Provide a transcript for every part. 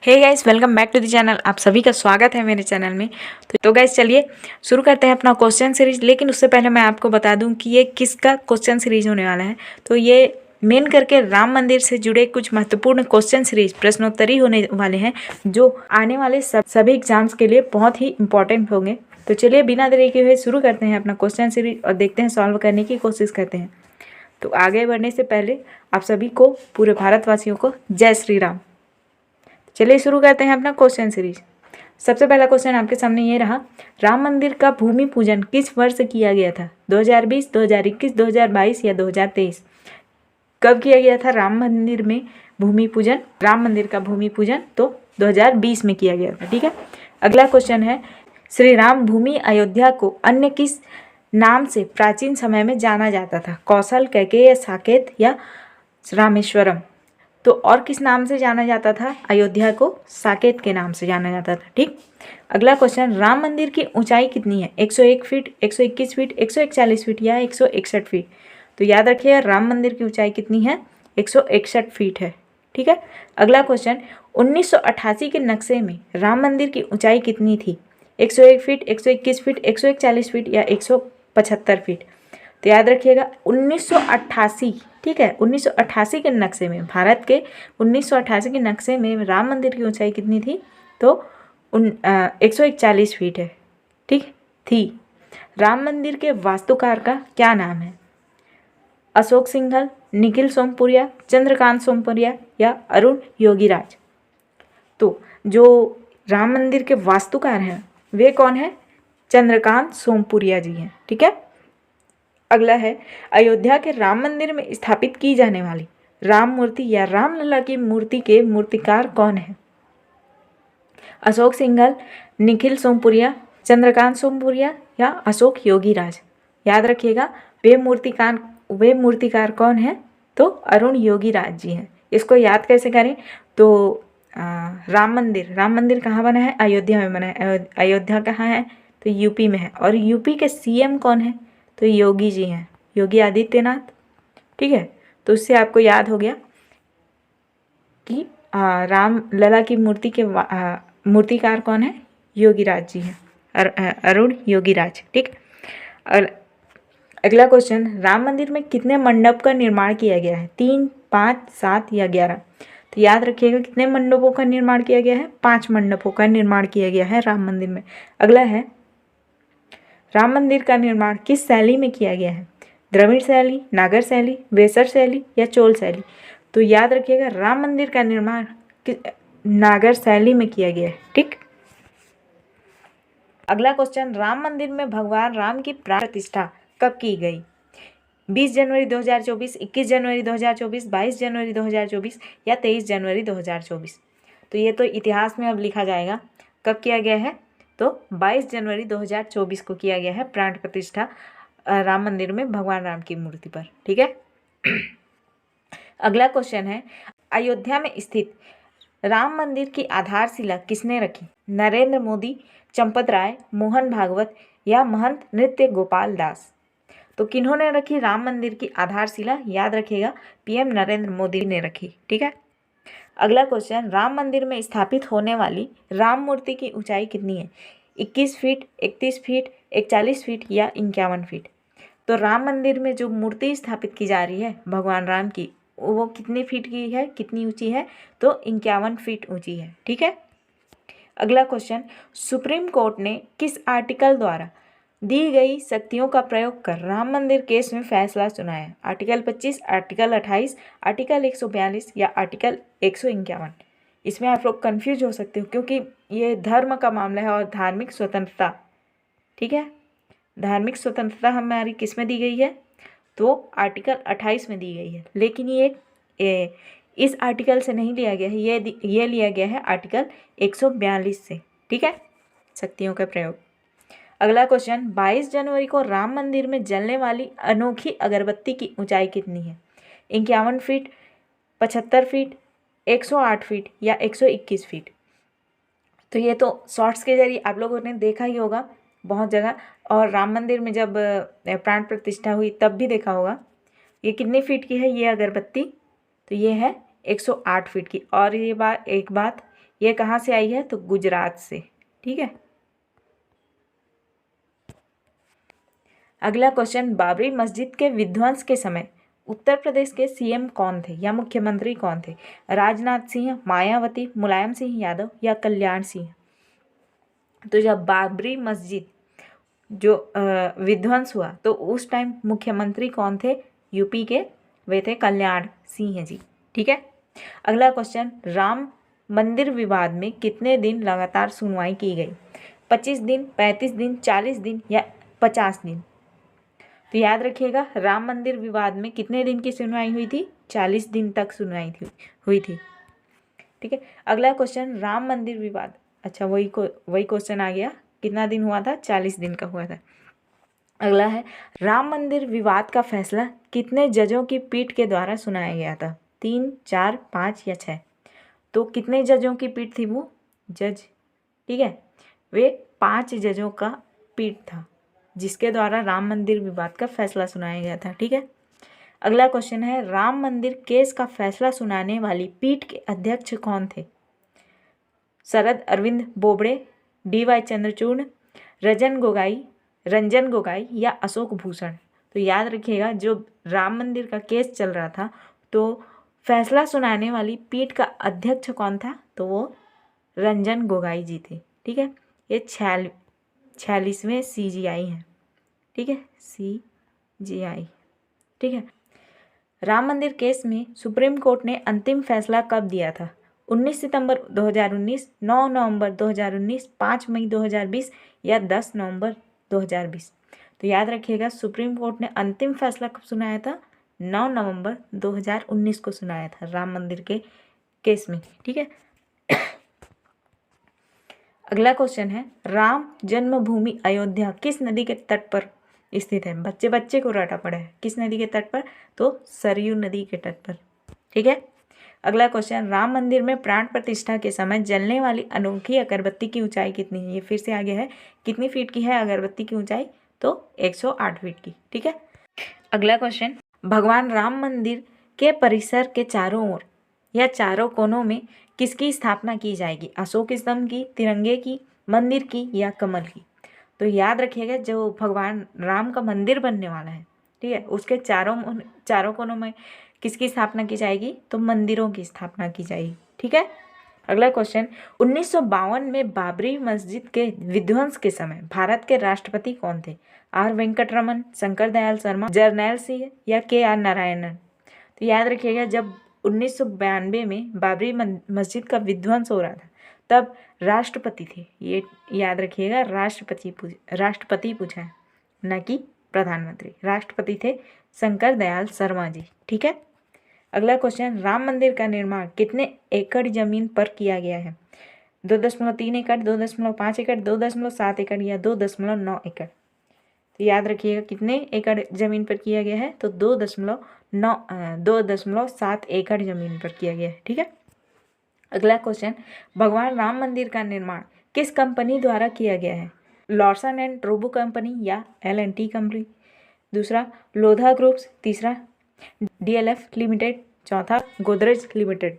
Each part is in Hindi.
Hey guys, welcome back to the channel. आप सभी का स्वागत है मेरे चैनल में। तो गाइस चलिए शुरू करते हैं अपना क्वेश्चन सीरीज। लेकिन उससे पहले मैं आपको बता दूं कि ये किसका क्वेश्चन सीरीज होने वाला है। तो ये मेन करके राम मंदिर से जुड़े कुछ महत्वपूर्ण क्वेश्चन सीरीज प्रश्नोत्तरी होने वाले हैं, जो आने वाले सभी एग्जाम्स के लिए बहुत ही इंपॉर्टेंट होंगे। तो चलिए बिना देरी के हुए शुरू करते हैं अपना क्वेश्चन सीरीज और देखते हैं, सॉल्व करने की कोशिश करते हैं। तो आगे बढ़ने से पहले आप सभी को, पूरे भारतवासियों को जय श्री राम। चलिए शुरू करते हैं अपना क्वेश्चन सीरीज। सबसे पहला क्वेश्चन आपके सामने ये रहा, राम मंदिर का भूमि पूजन किस वर्ष किया गया था? 2020, 2021, 2022 या 2023? कब किया गया था राम मंदिर में भूमि पूजन? राम मंदिर का भूमि पूजन तो 2020 में किया गया था। ठीक है। अगला क्वेश्चन है, श्री राम भूमि अयोध्या को अन्य किस नाम से प्राचीन समय में जाना जाता था? कौशल, कैकेय, साकेत या रामेश्वरम? तो और किस नाम से जाना जाता था अयोध्या को? साकेत के नाम से जाना जाता था। ठीक। अगला क्वेश्चन, राम मंदिर की ऊंचाई कितनी है? 101 फीट, 121 फीट, 141 फीट या 161 फीट? तो याद रखिएगा, राम मंदिर की ऊंचाई कितनी है? 161 फीट है। ठीक है। अगला क्वेश्चन, 1988 के नक्शे में राम मंदिर की ऊंचाई कितनी थी? 101 फीट, 121 फीट, 141 फीट या 175 फीट? तो याद रखिएगा 1988। ठीक है। 1988 के नक्शे में, भारत के 1988 के नक्शे में राम मंदिर की ऊंचाई कितनी थी? तो 141 फीट है। ठीक थी। राम मंदिर के वास्तुकार का क्या नाम है? अशोक सिंघल, निखिल सोमपुरिया, चंद्रकांत सोमपुरिया या अरुण योगीराज? तो जो राम मंदिर के वास्तुकार हैं वे कौन है? चंद्रकांत सोमपुरिया जी हैं। ठीक है। अगला है, अयोध्या के राम मंदिर में स्थापित की जाने वाली राम मूर्ति या रामलला की मूर्ति के मूर्तिकार कौन है? अशोक सिंघल, निखिल सोमपुरिया, चंद्रकांत सोमपुरिया या अशोक योगीराज? याद रखिएगा, वे मूर्तिकार कौन है? तो अरुण योगीराज जी हैं। इसको याद कैसे करें? तो राम मंदिर कहाँ बना है? अयोध्या में बना है। अयोध्या कहाँ है? तो यूपी में है। और यूपी के सीएम कौन है? तो योगी जी हैं, योगी आदित्यनाथ। ठीक है। तो उससे आपको याद हो गया कि राम लला की मूर्ति के मूर्तिकार कौन है? योगीराज जी हैं, अरुण योगीराज। ठीक। और अगला क्वेश्चन, राम मंदिर में कितने मंडप का निर्माण किया गया है? 3, 5, 7 या 11? तो याद रखिएगा, कितने मंडपों का निर्माण किया गया है? 5 मंडपों का निर्माण किया गया है राम मंदिर में। अगला है, राम मंदिर का निर्माण किस शैली में किया गया है? द्रविड़ शैली, नागर शैली, वेसर शैली या चोल शैली? तो याद रखिएगा, राम मंदिर का निर्माण नागर शैली में किया गया है। ठीक। अगला क्वेश्चन, राम मंदिर में भगवान राम की प्राण प्रतिष्ठा कब की गई? 20 जनवरी 2024, 21 जनवरी 2024, 22 जनवरी 2024 या 23 जनवरी 2024? तो ये तो इतिहास में अब लिखा जाएगा कब किया गया है। तो 22 जनवरी 2024 को किया गया है प्राण प्रतिष्ठा राम मंदिर में भगवान राम की मूर्ति पर। ठीक है। अगला क्वेश्चन है, अयोध्या में स्थित राम मंदिर की आधारशिला किसने रखी? नरेंद्र मोदी, चंपत राय, मोहन भागवत या महंत नृत्य गोपाल दास? तो किन्होंने रखी राम मंदिर की आधारशिला? याद रखिएगा, पीएम नरेंद्र मोदी ने रखी। ठीक है। अगला क्वेश्चन, राम मंदिर में स्थापित होने वाली राम मूर्ति की ऊंचाई कितनी है? 21 फीट, 31 फीट, 41 फीट या 51 फीट? तो राम मंदिर में जो मूर्ति स्थापित की जा रही है भगवान राम की, वो कितने फीट की है, कितनी ऊंची है? तो 51 फीट ऊंची है। ठीक है। अगला क्वेश्चन, सुप्रीम कोर्ट ने किस आर्टिकल द्वारा दी गई शक्तियों का प्रयोग कर राम मंदिर केस में फैसला सुनाया? आर्टिकल 25, आर्टिकल 28, आर्टिकल 142 या आर्टिकल 151? इसमें आप लोग कन्फ्यूज हो सकते हो, क्योंकि ये धर्म का मामला है और धार्मिक स्वतंत्रता। ठीक है। धार्मिक स्वतंत्रता हमारी किस में दी गई है? तो आर्टिकल 28 में दी गई है। लेकिन ये इस आर्टिकल से नहीं लिया गया है, ये लिया गया है आर्टिकल 142 से। ठीक है, शक्तियों का प्रयोग। अगला क्वेश्चन, 22 जनवरी को राम मंदिर में जलने वाली अनोखी अगरबत्ती की ऊंचाई कितनी है? 51 फीट, 75 फीट, 108 फीट या 121 फीट? तो ये तो शॉर्ट्स के जरिए आप लोगों ने देखा ही होगा बहुत जगह, और राम मंदिर में जब प्राण प्रतिष्ठा हुई तब भी देखा होगा। ये कितने फीट की है ये अगरबत्ती? तो ये है 108 फीट की। और ये एक बात, ये कहाँ से आई है? तो गुजरात से। ठीक है। अगला क्वेश्चन, बाबरी मस्जिद के विध्वंस के समय उत्तर प्रदेश के सीएम कौन थे या मुख्यमंत्री कौन थे? राजनाथ सिंह, मायावती, मुलायम सिंह यादव या कल्याण सिंह? तो जब बाबरी मस्जिद जो विध्वंस हुआ तो उस टाइम मुख्यमंत्री कौन थे यूपी के? वे थे कल्याण सिंह जी। ठीक है। अगला क्वेश्चन, राम मंदिर विवाद में कितने दिन लगातार सुनवाई की गई? 25 दिन, 35 दिन, 40 दिन या 50 दिन? तो याद रखिएगा, राम मंदिर विवाद में कितने दिन की सुनवाई हुई थी? 40 दिन तक सुनवाई हुई थी। ठीक है। अगला क्वेश्चन, राम मंदिर विवाद, अच्छा वही क्वेश्चन आ गया, कितना दिन हुआ था? 40 दिन का हुआ था। अगला है, राम मंदिर विवाद का फैसला कितने जजों की पीठ के द्वारा सुनाया गया था? 3, 4, 5 या 6? तो कितने जजों की पीठ थी वो? जज। ठीक है। वे 5 जजों का पीठ था जिसके द्वारा राम मंदिर विवाद का फैसला सुनाया गया था। ठीक है। अगला क्वेश्चन है, राम मंदिर केस का फैसला सुनाने वाली पीठ के अध्यक्ष कौन थे? शरद अरविंद बोबड़े, DY चंद्रचूड़, रंजन गोगाई या अशोक भूषण? तो याद रखिएगा, जो राम मंदिर का केस चल रहा था तो फैसला सुनाने वाली पीठ का अध्यक्ष कौन था? तो वो रंजन गोगाई जी थे। ठीक है। ये 46वें CJI हैं। ठीक है, CJI। ठीक है। राम मंदिर केस में सुप्रीम कोर्ट ने अंतिम फैसला कब दिया था? 19 सितंबर 2019, 9 नवंबर 2019, 5 मई 2020 या 10 नवंबर 2020? तो याद रखिएगा, सुप्रीम कोर्ट ने अंतिम फैसला कब सुनाया था? 9 नवंबर 2019 को सुनाया था राम मंदिर के केस में। ठीक है। अगला क्वेश्चन है, राम जन्मभूमि अयोध्या किस नदी के तट पर स्थित है? बच्चे को रटा पड़ा है, किस नदी के तट पर? तो सरयू नदी के तट पर। ठीक है। अगला क्वेश्चन, राम मंदिर में प्राण प्रतिष्ठा के समय जलने वाली अनोखी अगरबत्ती की ऊंचाई कितनी है? ये फिर से आगे है, कितनी फीट की है अगरबत्ती की ऊंचाई? तो 108 फीट की। ठीक है। अगला क्वेश्चन, भगवान राम मंदिर के परिसर के चारों ओर या चारों कोनों में किसकी स्थापना की जाएगी? अशोक स्तंभ की, तिरंगे की, मंदिर की या कमल की? तो याद रखिएगा, जो भगवान राम का मंदिर बनने वाला है, ठीक है, उसके चारों कोनों में किसकी स्थापना की जाएगी? तो मंदिरों की स्थापना की जाएगी। ठीक है। अगला क्वेश्चन, 1952 में बाबरी मस्जिद के विध्वंस के समय भारत के राष्ट्रपति कौन थे? R वेंकटरमन, शंकर दयाल शर्मा, जरनैल सिंह या KR नारायणन? तो याद रखिएगा, जब 1992 में बाबरी मस्जिद का विध्वंस हो रहा था तब राष्ट्रपति थे, ये याद रखिएगा, राष्ट्रपति पूछा है, न कि प्रधानमंत्री। राष्ट्रपति थे शंकर दयाल शर्मा जी। ठीक है। अगला क्वेश्चन, राम मंदिर का निर्माण कितने एकड़ जमीन पर किया गया है? 2.3 एकड़, 2.5 एकड़, 2.7 एकड़ या 2.9 एकड़? तो याद रखिएगा, कितने एकड़ जमीन पर किया गया है? तो 2.7 एकड़ जमीन पर किया गया है। ठीक है। अगला क्वेश्चन, भगवान राम मंदिर का निर्माण किस कंपनी द्वारा किया गया है? लॉर्सन एंड टोब्रो कंपनी या L&T कंपनी? दूसरा, लोधा ग्रुप्स। तीसरा, DLF लिमिटेड। चौथा, गोदरेज लिमिटेड।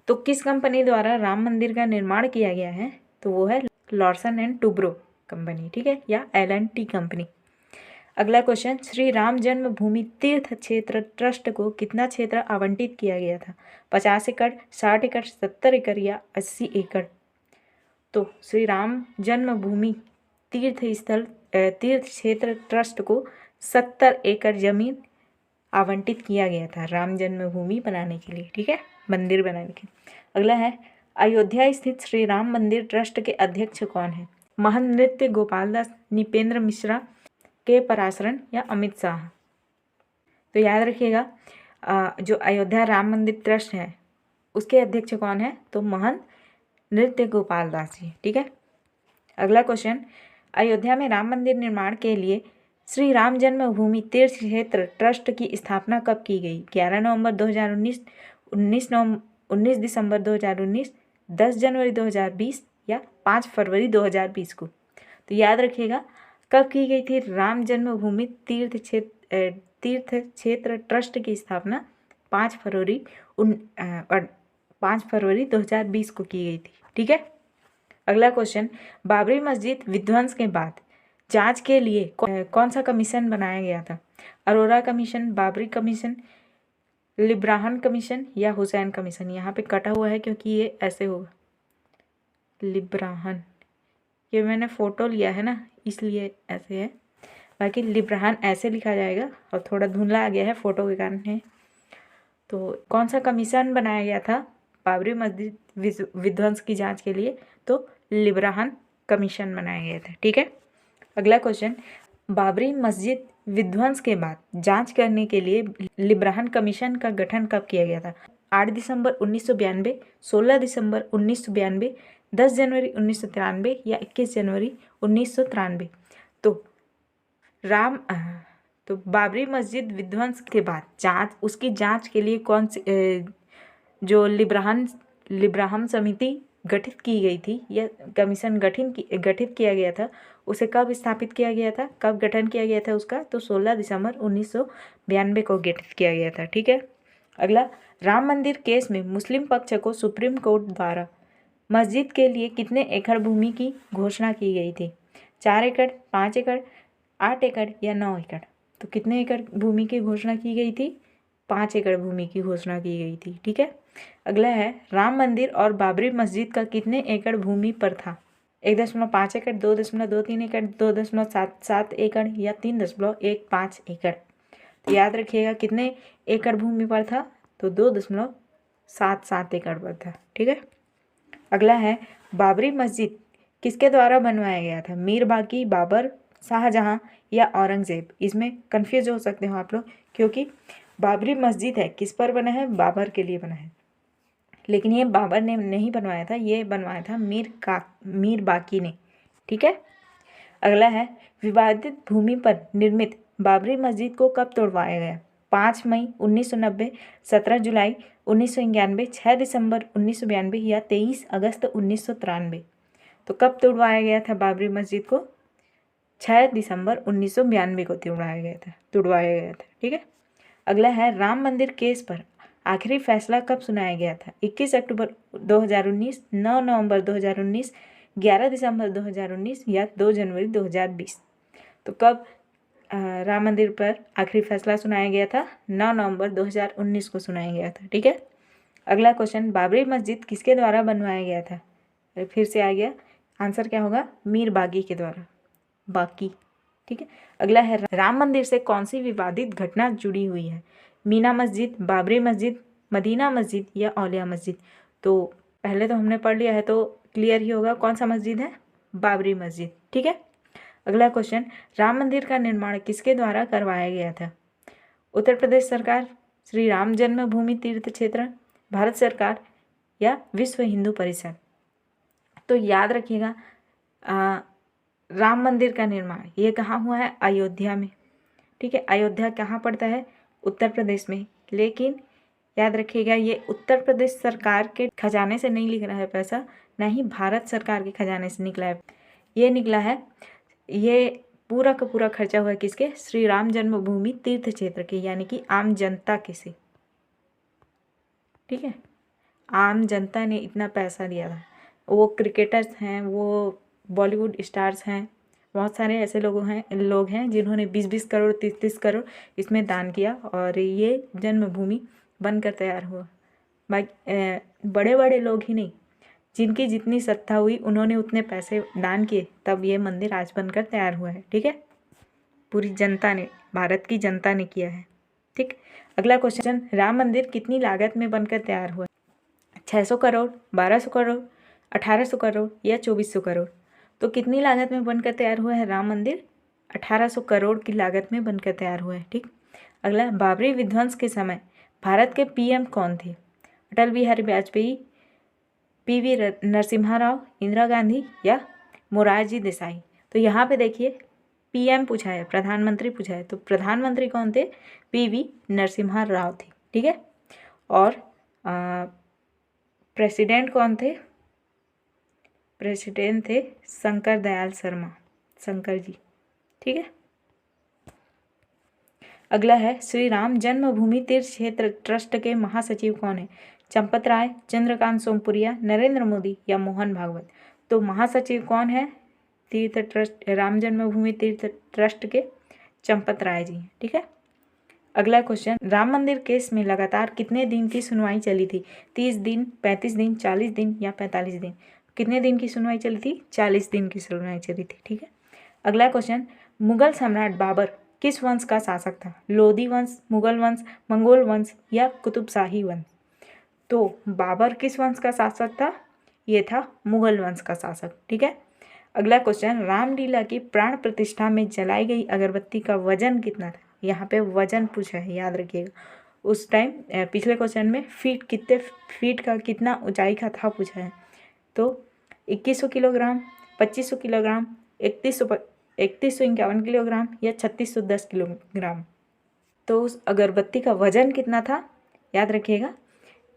तो किस कंपनी द्वारा राम मंदिर का निर्माण किया गया है? तो वो है लॉर्सन एंड टोब्रो कंपनी। ठीक है, या L&T कंपनी। अगला क्वेश्चन, श्री राम जन्मभूमि तीर्थ क्षेत्र ट्रस्ट को कितना क्षेत्र आवंटित किया गया था? 50 एकड़, 60 एकड़, 70 एकड़ या 80 एकड़? तो श्री राम जन्मभूमि तीर्थ क्षेत्र ट्रस्ट को 70 एकड़ जमीन आवंटित किया गया था राम जन्मभूमि बनाने के लिए। ठीक है, मंदिर बनाने के लिए। अगला है, अयोध्या स्थित श्री राम मंदिर ट्रस्ट के अध्यक्ष कौन है? महंत नृत्य गोपाल दास, नृपेंद्र मिश्रा, के पराशरण या अमित शाह? तो याद रखिएगा, जो अयोध्या राम मंदिर ट्रस्ट है उसके अध्यक्ष कौन है? तो महंत नृत्य गोपाल दास जी। ठीक है। अगला क्वेश्चन, अयोध्या में राम मंदिर निर्माण के लिए श्री राम जन्मभूमि तीर्थ क्षेत्र ट्रस्ट की स्थापना कब की गई? 11 नवंबर 2019, 19 दिसंबर 2019, 10 जनवरी 2020 या 5 फरवरी 2020 को? तो याद रखिएगा, कब की गई थी राम जन्मभूमि तीर्थ क्षेत्र ट्रस्ट की स्थापना? 5 फरवरी 5 फरवरी 2020 को की गई थी। ठीक है। अगला क्वेश्चन, बाबरी मस्जिद विध्वंस के बाद जांच के लिए कौन सा कमीशन बनाया गया था? Arora commission, Babri commission, Liberhan commission या हुसैन कमीशन? यहाँ पे कटा हुआ है क्योंकि ये ऐसे होगा, लिब्राहन। ये मैंने फोटो लिया है ना, इसलिए ऐसे है, बाकी लिब्राहन ऐसे लिखा जाएगा और थोड़ा धुंधला आ गया है फोटो के कारण है। तो कौन सा कमीशन बनाया गया था बाबरी मस्जिद विध्वंस की जांच के लिए? तो लिब्राहन कमीशन बनाया गया था। ठीक है। अगला क्वेश्चन, बाबरी मस्जिद विध्वंस के बाद जांच करने के लिए लिब्राहन कमीशन का गठन कब किया गया था? 8 दिसंबर 1992, 16 दिसंबर 1992, 10 जनवरी 1993 या 21 जनवरी 1993? तो बाबरी मस्जिद विध्वंस के बाद उसकी जांच के लिए कौन सी जो लिब्राहन समिति गठित की गई थी या कमीशन गठित किया गया था, उसे कब स्थापित किया गया था, कब गठन किया गया था उसका? तो 16 दिसंबर 1992 को गठित किया गया था। ठीक है। अगला, राम मंदिर केस में मुस्लिम पक्ष को सुप्रीम कोर्ट द्वारा मस्जिद के लिए कितने एकड़ भूमि की घोषणा की गई थी? 4 एकड़, 5 एकड़, 8 एकड़ या 9 एकड़? तो कितने एकड़ भूमि की घोषणा की गई थी? 5 एकड़ भूमि की घोषणा की गई थी। ठीक है। अगला है, राम मंदिर और बाबरी मस्जिद का कितने एकड़ भूमि पर था? 1.5 एकड़, 2.23 एकड़, 2.77 एकड़ या 3.15 एकड़? तो याद रखिएगा कितने एकड़ भूमि पर था? तो 2.77 एकड़ पर था। ठीक है। अगला है, बाबरी मस्जिद किसके द्वारा बनवाया गया था? मीर बाकी, बाबर, शाहजहां या औरंगजेब? इसमें कंफ्यूज हो सकते हो आप लोग, क्योंकि बाबरी मस्जिद है किस पर बना है? बाबर के लिए बना है, लेकिन ये बाबर ने नहीं बनवाया था, ये बनवाया था मीर बाकी ने। ठीक है। अगला है, विवादित भूमि पर निर्मित बाबरी मस्जिद को कब तोड़वाया गया? 5 मई 1990, 17 जुलाई 1991, 6 दिसंबर 1992 या 23 अगस्त 1993? तो कब तोड़वाया गया था बाबरी मस्जिद को? 6 दिसंबर 1992 को तोड़वाया गया था। ठीक है। अगला है, राम मंदिर केस पर आखिरी फैसला कब सुनाया गया था? 21 अक्टूबर 2019, 9 नवंबर 2019, 11 दिसंबर 2019 या 2 जनवरी 2020? तो कब राम मंदिर पर आखिरी फैसला सुनाया गया था? 9 नवंबर 2019 को सुनाया गया था। ठीक है। अगला क्वेश्चन, बाबरी मस्जिद किसके द्वारा बनवाया गया था? फिर से आ गया, आंसर क्या होगा? मीर बागी के द्वारा, बाकी। ठीक है। अगला है, राम मंदिर से कौन सी विवादित घटना जुड़ी हुई है? मीना मस्जिद, बाबरी मस्जिद, मदीना मस्जिद या औलिया मस्जिद? तो पहले तो हमने पढ़ लिया है तो क्लियर ही होगा कौन सा मस्जिद है? बाबरी मस्जिद। ठीक है। अगला क्वेश्चन, राम मंदिर का निर्माण किसके द्वारा करवाया गया था? उत्तर प्रदेश सरकार, श्री राम जन्मभूमि तीर्थ क्षेत्र, भारत सरकार या विश्व हिंदू परिषद? तो याद रखिएगा, राम मंदिर का निर्माण ये कहाँ हुआ है? अयोध्या में। ठीक है। अयोध्या कहाँ पड़ता है? उत्तर प्रदेश में। लेकिन याद रखिएगा, ये उत्तर प्रदेश सरकार के खजाने से नहीं निकला है पैसा, ना ही भारत सरकार के खजाने से निकला है। ये निकला है, ये पूरा का पूरा खर्चा हुआ है किसके? श्री राम जन्मभूमि तीर्थ क्षेत्र के, यानी कि आम जनता के से। ठीक है। आम जनता ने इतना पैसा दिया था। वो क्रिकेटर्स हैं, वो बॉलीवुड स्टार्स हैं, बहुत सारे ऐसे लोग हैं जिन्होंने 20-20 करोड़, 30-30 करोड़ इसमें दान किया और ये जन्मभूमि बनकर तैयार हुआ। बड़े बड़े लोग ही नहीं, जिनकी जितनी सत्ता हुई उन्होंने उतने पैसे दान किए, तब ये मंदिर आज बनकर तैयार हुआ है। ठीक है। पूरी जनता ने, भारत की जनता ने किया है। ठीक। अगला क्वेश्चन, राम मंदिर कितनी लागत में बनकर तैयार हुआ? 600 करोड़, 1200 करोड़, 1800 करोड़ या 2400 करोड़? तो कितनी लागत में बनकर तैयार हुआ है राम मंदिर? 1800 करोड़ की लागत में बनकर तैयार हुआ है। ठीक। अगला, बाबरी विध्वंस के समय भारत के पीएम कौन थे? अटल बिहारी वाजपेयी, पीवी नरसिम्हा राव, इंदिरा गांधी या मोरारजी देसाई? तो यहाँ पे देखिए, पीएम पूछा है, प्रधानमंत्री पूछा है, तो प्रधानमंत्री कौन थे? पीवी नरसिम्हा राव थे। ठीक है। और प्रेसिडेंट कौन थे? प्रेसिडेंट थे शंकर दयाल शर्मा, शंकर जी। ठीक है। अगला है, श्री राम जन्मभूमि तीर्थ क्षेत्र ट्रस्ट के महासचिव कौन है? चंपत राय, चंद्रकांत सोमपुरिया, नरेंद्र मोदी या मोहन भागवत। तो महासचिव कौन है तीर्थ ट्रस्ट, राम जन्मभूमि तीर्थ ट्रस्ट के? चंपत राय जी। ठीक है। अगला क्वेश्चन, राम मंदिर केस में लगातार कितने दिन की सुनवाई चली थी? 30 दिन, 35 दिन, 40 दिन या 45 दिन? कितने दिन की सुनवाई चली थी? 40 दिन की सुनवाई चली थी। ठीक है। अगला क्वेश्चन, मुगल सम्राट बाबर किस वंश का शासक था? लोधी वंश, मुगल वंश, मंगोल वंश या कुतुबशाही वंश? तो बाबर किस वंश का शासक था? ये था मुगल वंश का शासक। ठीक है। अगला क्वेश्चन, रामलीला की प्राण प्रतिष्ठा में जलाई गई अगरबत्ती का वजन कितना था? यहाँ पे वजन पूछा है, याद रखिएगा। उस टाइम पिछले क्वेश्चन में फीट, कितने फीट का, कितना ऊंचाई का था पूछा है। तो 2100 किलोग्राम, 2500 किलोग्राम, 3151 किलोग्राम या 3610 किलोग्राम? तो उस अगरबत्ती का वजन कितना था? याद रखिएगा,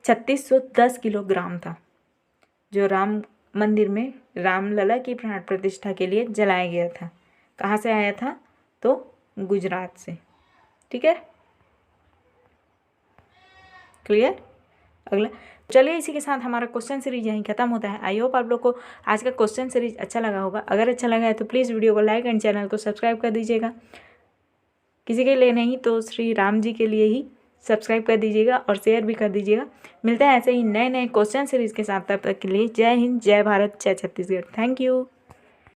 3610 किलोग्राम था, जो राम मंदिर में रामलला की प्राण प्रतिष्ठा के लिए जलाया गया था। कहाँ से आया था? तो गुजरात से। ठीक है, क्लियर। अगला, चलिए इसी के साथ हमारा क्वेश्चन सीरीज यहीं खत्म होता है। आई होप आप लोग को आज का क्वेश्चन सीरीज अच्छा लगा होगा। अगर अच्छा लगा है तो प्लीज़ वीडियो को लाइक एंड चैनल को सब्सक्राइब कर दीजिएगा। किसी के लिए नहीं तो श्री राम जी के लिए ही सब्सक्राइब कर दीजिएगा और शेयर भी कर दीजिएगा। मिलते हैं ऐसे ही नए नए क्वेश्चन सीरीज के साथ। तब तक के लिए जय हिंद, जय भारत, जय छत्तीसगढ़। Thank you.